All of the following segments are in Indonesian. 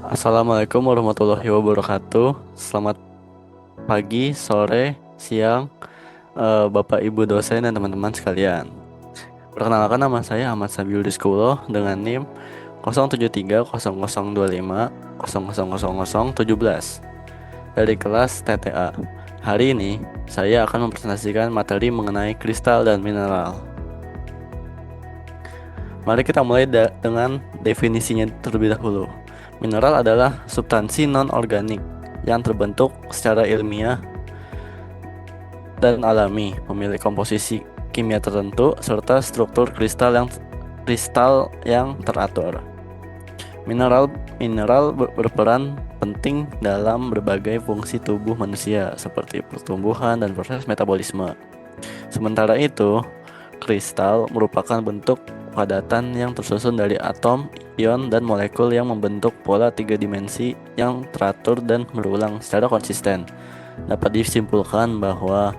Assalamualaikum warahmatullahi wabarakatuh. Selamat pagi, sore, siang, Bapak Ibu dosen dan teman-teman sekalian. Perkenalkan, nama saya Ahmad Sabiul Rizkulo dengan NIM 073005000017 dari kelas TTA. Hari ini saya akan mempresentasikan materi mengenai kristal dan mineral. Mari kita mulai dengan definisinya terlebih dahulu. Mineral adalah substansi non-organik yang terbentuk secara ilmiah dan alami, memiliki komposisi kimia tertentu serta struktur kristal yang teratur. Mineral berperan penting dalam berbagai fungsi tubuh manusia seperti pertumbuhan dan proses metabolisme. Sementara itu, kristal merupakan bentuk padatan yang tersusun dari atom, ion, dan molekul yang membentuk pola tiga dimensi yang teratur dan berulang secara konsisten. Dapat disimpulkan bahwa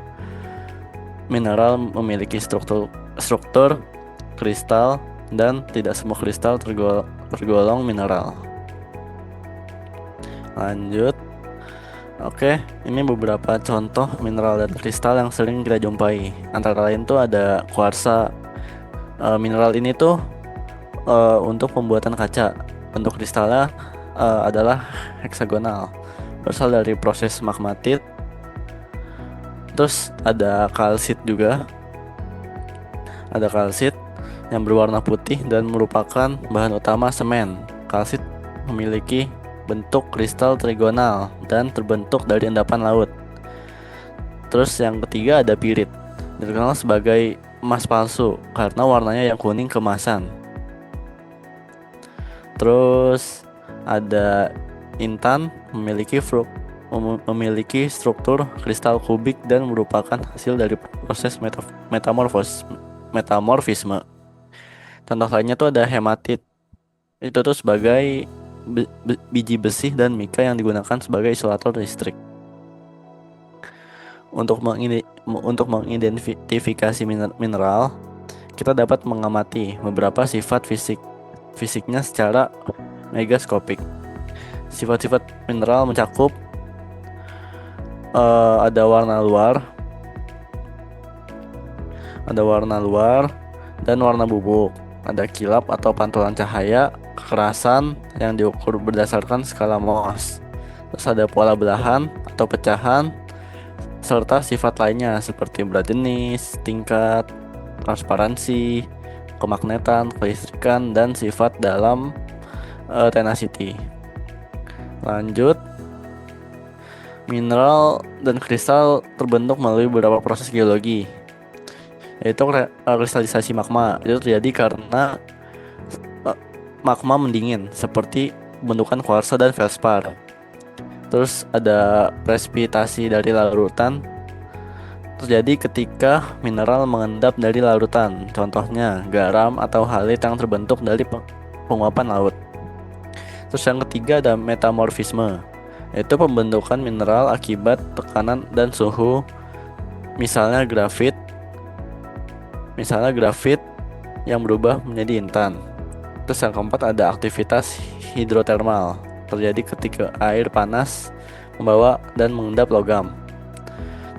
mineral memiliki struktur kristal dan tidak semua kristal tergolong mineral. Lanjut. Oke, ini beberapa contoh mineral dan kristal yang sering kita jumpai. Antara lain tuh ada kuarsa. Mineral ini tuh untuk pembuatan kaca. Bentuk kristalnya adalah heksagonal, berasal dari proses magmatit. Terus ada kalsit juga. Ada kalsit yang berwarna putih dan merupakan bahan utama semen. Kalsit memiliki bentuk kristal trigonal dan terbentuk dari endapan laut. Terus yang ketiga ada pirit, dikenal sebagai emas palsu karena warnanya yang kuning keemasan. Terus ada intan, memiliki struktur kristal kubik dan merupakan hasil dari proses metamorfisme. Contoh lainnya tuh ada hematit. Itu tuh sebagai biji besi dan mika yang digunakan sebagai isolator listrik. Untuk mengidentifikasi mineral, kita dapat mengamati beberapa sifat fisiknya secara megaskopik. Sifat-sifat mineral mencakup ada warna luar dan warna bubuk, ada kilap atau pantulan cahaya, kekerasan yang diukur berdasarkan skala Mohs. Terus ada pola belahan atau pecahan, serta sifat lainnya seperti berat jenis, tingkat, transparansi, kemagnetan, kelistrikan, dan sifat dalam tenacity. Lanjut, mineral dan kristal terbentuk melalui beberapa proses geologi, yaitu kristalisasi magma. Itu terjadi karena magma mendingin seperti pembentukan kuarsa dan feldspar. Terus ada presipitasi dari larutan, terjadi ketika mineral mengendap dari larutan, contohnya garam atau halit yang terbentuk dari penguapan laut. Terus yang ketiga ada metamorfisme, yaitu pembentukan mineral akibat tekanan dan suhu, misalnya grafit yang berubah menjadi intan. Terus yang keempat ada aktivitas hidrotermal, terjadi ketika air panas membawa dan mengendap logam.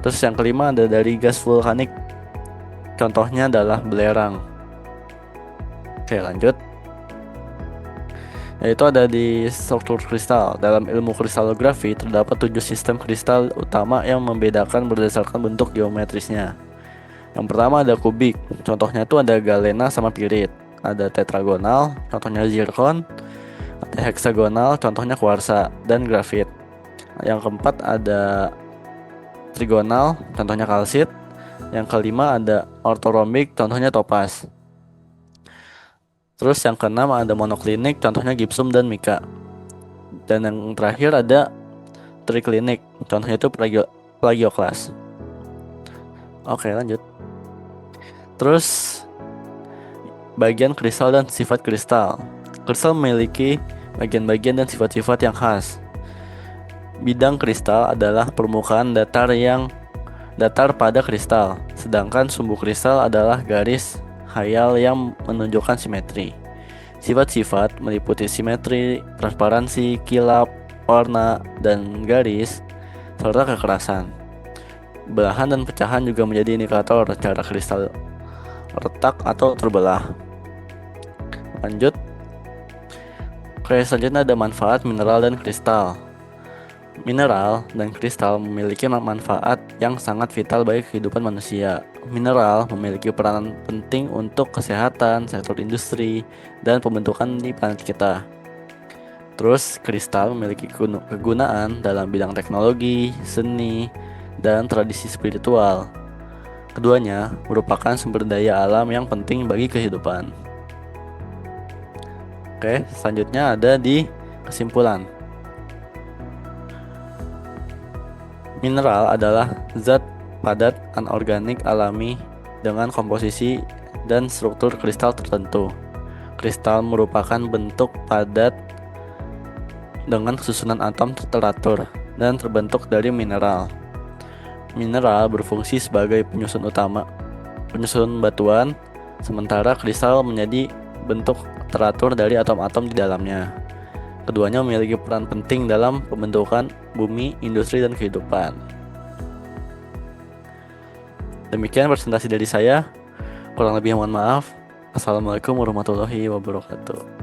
Terus yang kelima ada dari gas vulkanik, contohnya adalah belerang. Oke, lanjut. Yaitu ada di struktur kristal. Dalam ilmu kristalografi terdapat 7 sistem kristal utama yang membedakan berdasarkan bentuk geometrisnya. Yang pertama ada kubik, contohnya itu ada galena sama pirit. Ada tetragonal, contohnya zirkon. Ada heksagonal, contohnya kuarsa dan grafit. Yang keempat ada trigonal, contohnya kalsit. Yang kelima ada ortorombic, contohnya topas. Terus yang keenam ada monoklinik, contohnya gipsum dan mika. Dan yang terakhir ada triklinik, contohnya itu plagioklas. Oke, lanjut. Terus bagian kristal dan sifat kristal. Kristal memiliki bagian-bagian dan sifat-sifat yang khas. Bidang kristal adalah permukaan datar pada kristal, sedangkan sumbu kristal adalah garis khayal yang menunjukkan simetri. Sifat-sifat meliputi simetri, transparansi, kilap, warna, dan garis, serta kekerasan. Belahan dan pecahan juga menjadi indikator cara kristal retak atau terbelah. Lanjut, selanjutnya ada manfaat mineral dan kristal. Mineral dan kristal memiliki manfaat yang sangat vital bagi kehidupan manusia. Mineral memiliki peranan penting untuk kesehatan, sektor industri, dan pembentukan di planet kita. Terus, kristal memiliki kegunaan dalam bidang teknologi, seni, dan tradisi spiritual. Keduanya merupakan sumber daya alam yang penting bagi kehidupan. Oke, selanjutnya ada di kesimpulan. Mineral adalah zat padat anorganik alami dengan komposisi dan struktur kristal tertentu. Kristal merupakan bentuk padat dengan susunan atom teratur dan terbentuk dari mineral. Mineral berfungsi sebagai penyusun batuan, sementara kristal menjadi bentuk teratur dari atom-atom di dalamnya. Keduanya memiliki peran penting dalam pembentukan bumi, industri, dan kehidupan. Demikian presentasi dari saya. Kurang lebih mohon maaf. Assalamualaikum warahmatullahi wabarakatuh.